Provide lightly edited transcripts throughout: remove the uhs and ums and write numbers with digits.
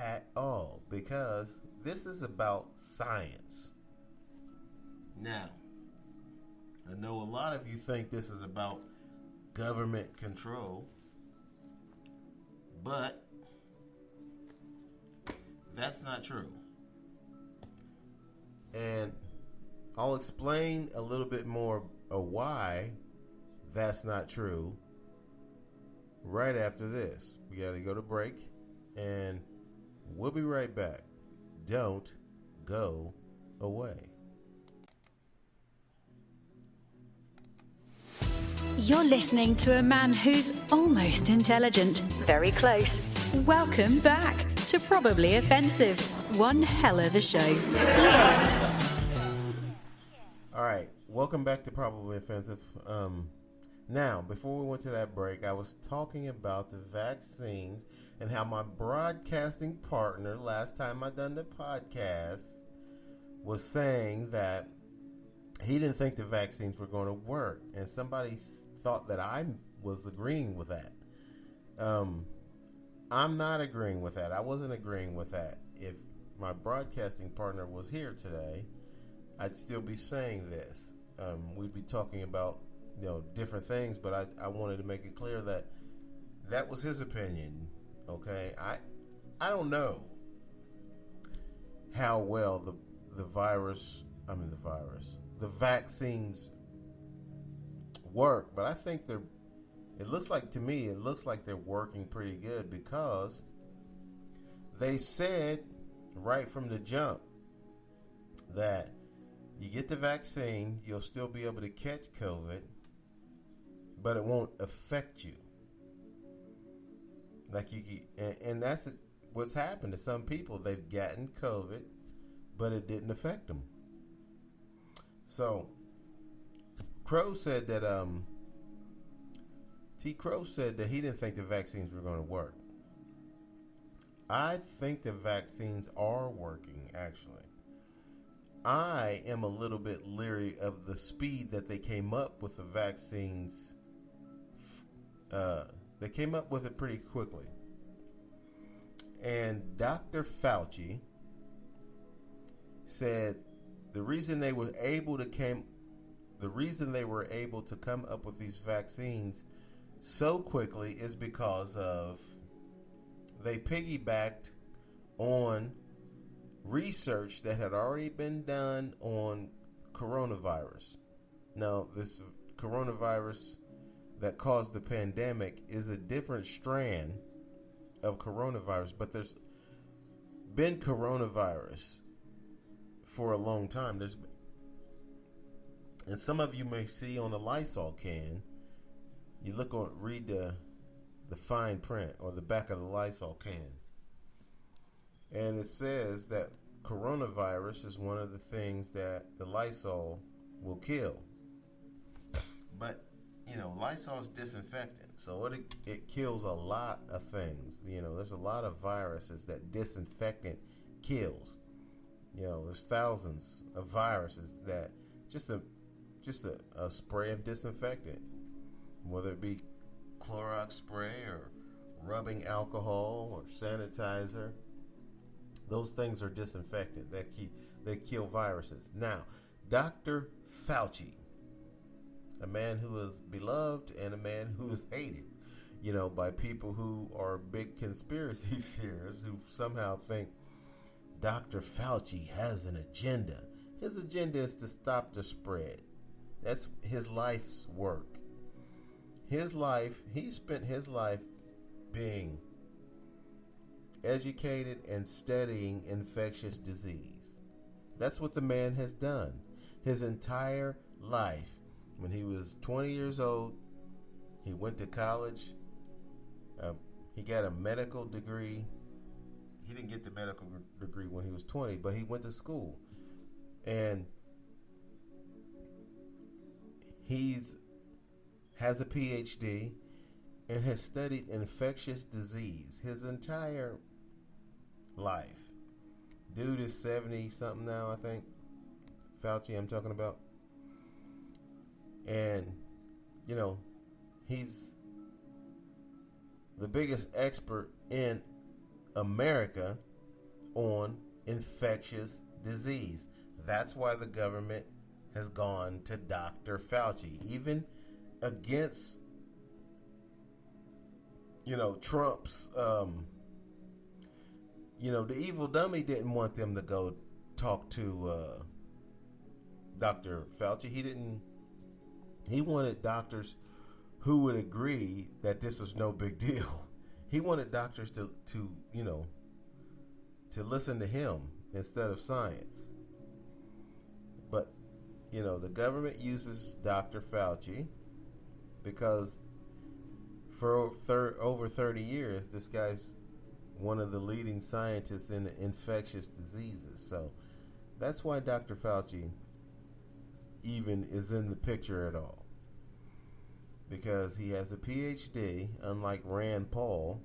at all, because this is about science. Now, I know a lot of you think this is about government control, but that's not true. And I'll explain a little bit more of why that's not true right after this. We got to go to break, and we'll be right back. Don't go away. You're listening to a man who's almost intelligent. Very close. Welcome back to Probably Offensive. One hell of a show. Yeah. All right. Welcome back to Probably Offensive. Now, before we went to that break, I was talking about the vaccines and how my broadcasting partner, last time I done the podcast, was saying that he didn't think the vaccines were going to work. And somebody thought that I was agreeing with that. I'm not agreeing with that. I wasn't agreeing with that. If my broadcasting partner was here today, I'd still be saying this. We'd be talking about, different things, but I wanted to make it clear that that was his opinion. Okay, I don't know how well the vaccines work, but I think it looks like they're working pretty good, because they said right from the jump that you get the vaccine, you'll still be able to catch COVID, but it won't affect you. And that's what's happened to some people. They've gotten COVID, but it didn't affect them. So, T. Crow said that he didn't think the vaccines were going to work. I think the vaccines are working, actually. I am a little bit leery of the speed that they came up with the vaccines. They came up with it pretty quickly. And Dr. Fauci said the reason they were able to come up with these vaccines so quickly is because of they piggybacked on research that had already been done on coronavirus. Now, this coronavirus that caused the pandemic is a different strand of coronavirus, but there's been coronavirus for a long time. And some of you may see on the Lysol can, you read the fine print or the back of the Lysol can, and it says that coronavirus is one of the things that the Lysol will kill. But Lysol is disinfectant, so it kills a lot of things. There's a lot of viruses that disinfectant kills. There's thousands of viruses that just a spray of disinfectant, whether it be Clorox spray or rubbing alcohol or sanitizer, those things are disinfectant. They kill viruses. Now, Dr. Fauci, a man who is beloved and a man who is hated, by people who are big conspiracy theorists who somehow think Dr. Fauci has an agenda. His agenda is to stop the spread. That's his life's work. He spent his life being educated and studying infectious disease. That's what the man has done his entire life. When he was 20 years old, he went to college. He got a medical degree. He didn't get the medical degree when he was 20, but he went to school. And has a PhD and has studied infectious disease his entire life. Dude is 70-something now, I think. Fauci, I'm talking about. And, he's the biggest expert in America on infectious disease. That's why the government has gone to Dr. Fauci, even against, Trump's, the evil dummy didn't want them to go talk to Dr. Fauci. He wanted doctors who would agree that this was no big deal. He wanted doctors to listen to him instead of science. But, the government uses Dr. Fauci because for over 30 years, this guy's one of the leading scientists in infectious diseases. So that's why Dr. Fauci even is in the picture at all. Because he has a PhD, unlike Rand Paul,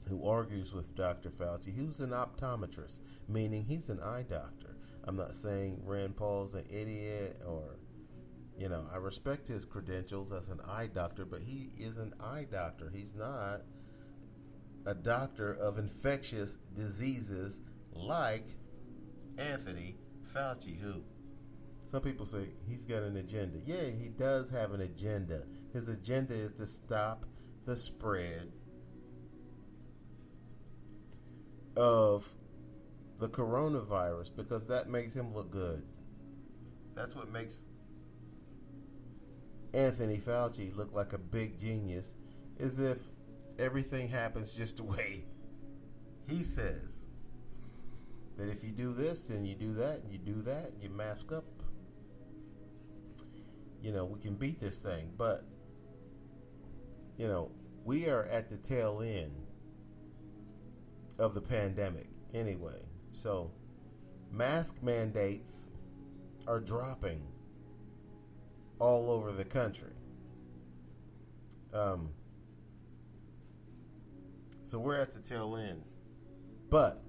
who argues with Dr. Fauci, who's an optometrist, meaning he's an eye doctor. I'm not saying Rand Paul's an idiot or, I respect his credentials as an eye doctor, but he is an eye doctor. He's not a doctor of infectious diseases like Anthony Fauci, who some people say he's got an agenda. Yeah, he does have an agenda. His agenda is to stop the spread of the coronavirus because that makes him look good. That's what makes Anthony Fauci look like a big genius, is if everything happens just the way he says. That if you do this and you do that and you do that and you mask up, we can beat this thing. But, we are at the tail end of the pandemic anyway. So, mask mandates are dropping all over the country. So we're at the tail end. But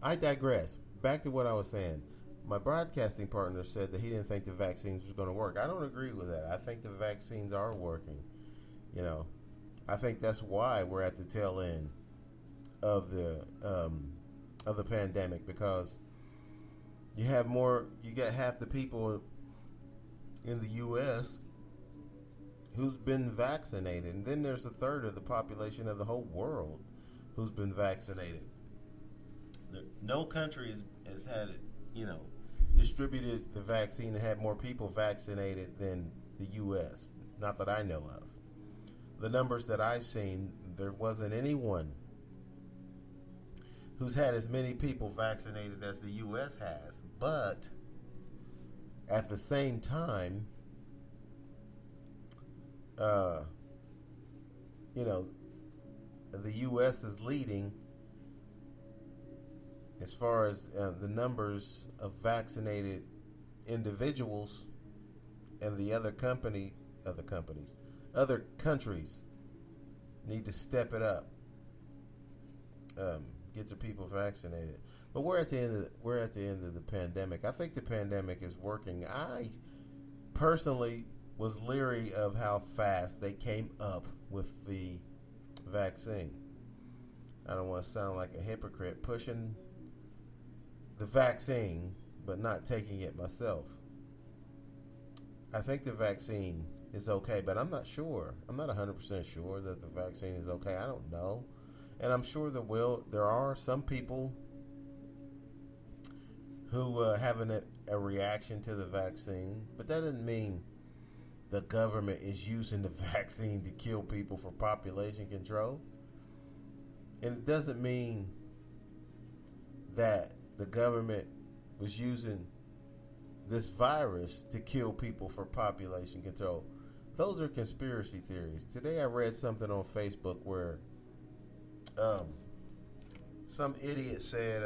I digress. Back to what I was saying. My broadcasting partner said that he didn't think the vaccines was going to work. I don't agree with that. I think the vaccines are working. I think that's why we're at the tail end of the pandemic, because you got half the people in the U.S. who's been vaccinated, and then there's a third of the population of the whole world who's been vaccinated. No country has had it, distributed the vaccine and had more people vaccinated than the U.S. Not that I know of. The numbers that I've seen, there wasn't anyone who's had as many people vaccinated as the U.S. has. But at the same time, the U.S. is leading as far as the numbers of vaccinated individuals, and the other countries need to step it up, get the people vaccinated. But we're at the end of the pandemic. I think the pandemic is working. I personally was leery of how fast they came up with the vaccine. I don't want to sound like a hypocrite pushing the vaccine but not taking it myself. I think the vaccine is okay, but I'm not sure. I'm not 100% sure that the vaccine is okay. I don't know. And I'm sure there are some people who have a reaction to the vaccine, but that doesn't mean the government is using the vaccine to kill people for population control. And it doesn't mean that the government was using this virus to kill people for population control. Those are conspiracy theories. Today I read something on Facebook where some idiot said,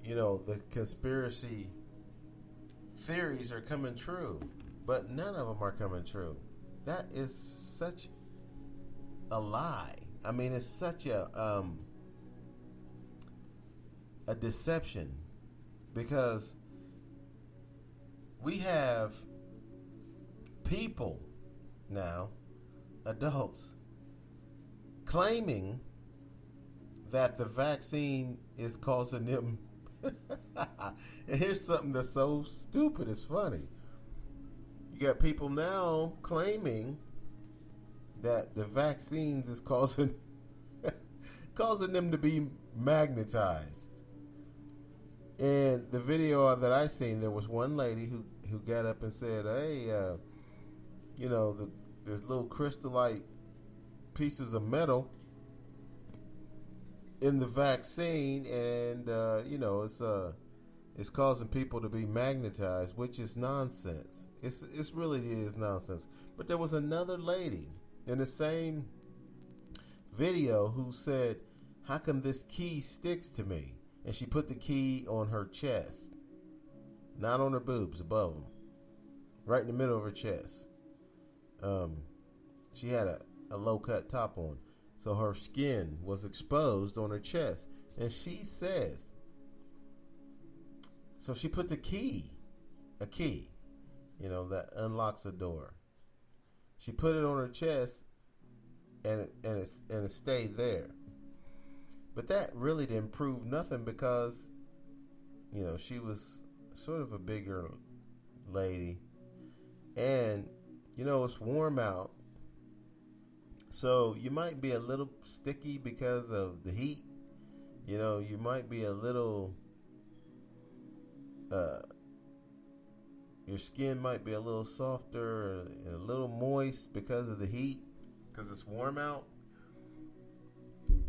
the conspiracy theories are coming true, but none of them are coming true. That is such a lie. I mean, it's such a deception, because we have people now, adults, claiming that the vaccine is causing them. And here's something that's so stupid, it's funny. You got people now claiming that the vaccines is causing them to be magnetized. And the video that I seen, there was one lady who got up and said, "Hey, there's little crystallite pieces of metal in the vaccine, and it's causing people to be magnetized," which is nonsense. It's really is nonsense. But there was another lady in the same video who said, "How come this key sticks to me?" And she put the key on her chest, not on her boobs, above them, right in the middle of her chest. She had a low-cut top on, so her skin was exposed on her chest. And she says, so she put a key, that unlocks a door. She put it on her chest, and it stayed there. But that really didn't prove nothing, because, she was sort of a bigger lady, and it's warm out, so you might be a little sticky because of the heat. You might be a little, your skin might be a little softer and a little moist because of the heat, because it's warm out.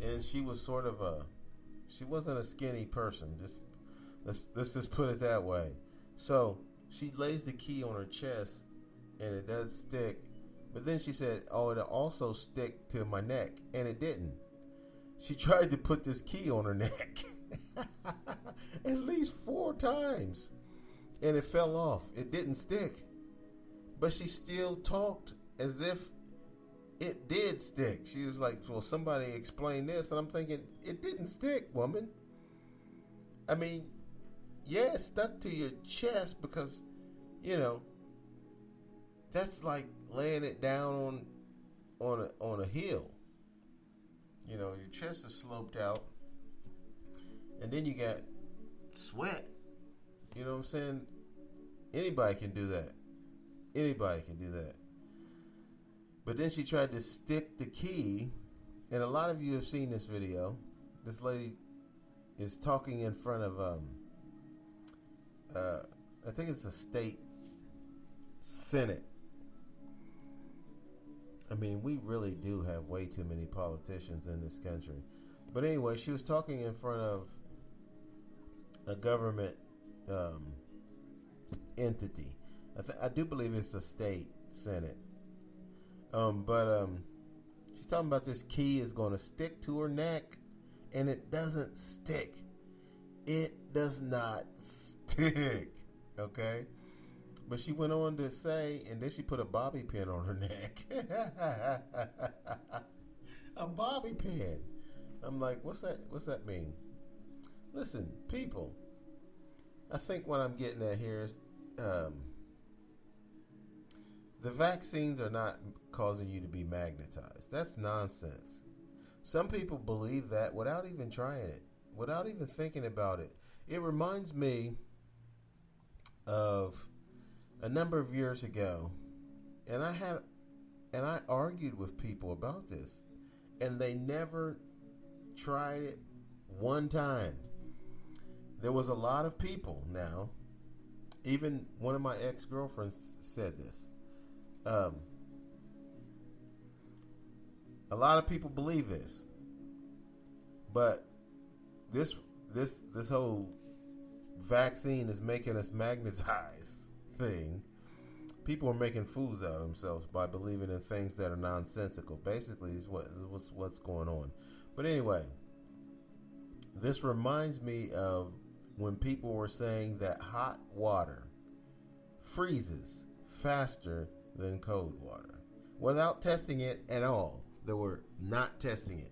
And she was she wasn't a skinny person. Let's just put it that way. So she lays the key on her chest, and it does stick. But then she said, "Oh, it'll also stick to my neck," and it didn't. She tried to put this key on her neck at least 4 times, and it fell off. It didn't stick. But she still talked as if it did stick. She was like, "Well, somebody explain this." And I'm thinking, it didn't stick, woman. I mean, yeah, it stuck to your chest because, that's like laying it down on a hill. Your chest is sloped out, and then you got sweat. You know what I'm saying? Anybody can do that. But then she tried to stick the key, and a lot of you have seen this video. This lady is talking in front of, I think it's a state senate. I mean, we really do have way too many politicians in this country. But anyway, she was talking in front of a government entity. I do believe it's a state senate. But she's talking about this key is going to stick to her neck, and it doesn't stick. It does not stick. Okay? But she went on to say, and then she put a bobby pin on her neck. A bobby pin. I'm like, what's that mean? Listen, people, I think what I'm getting at here is the vaccines are not causing you to be magnetized. That's nonsense. Some people believe that without even trying it, without even thinking about it. It reminds me of a number of years ago, and I argued with people about this, and they never tried it one time. There was a lot of people now, even one of my ex-girlfriends said this. A lot of people believe this, but this whole vaccine is making us magnetized thing. People are making fools out of themselves by believing in things that are nonsensical. Basically, is what's going on. But anyway, this reminds me of when people were saying that hot water freezes faster than cold water without testing it at all. They were not testing it.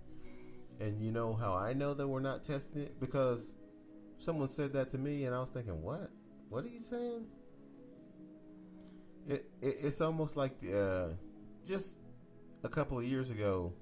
And you know how I know that we're not testing it? Because someone said that to me, and I was thinking, what? What are you saying? It's almost like just a couple of years ago,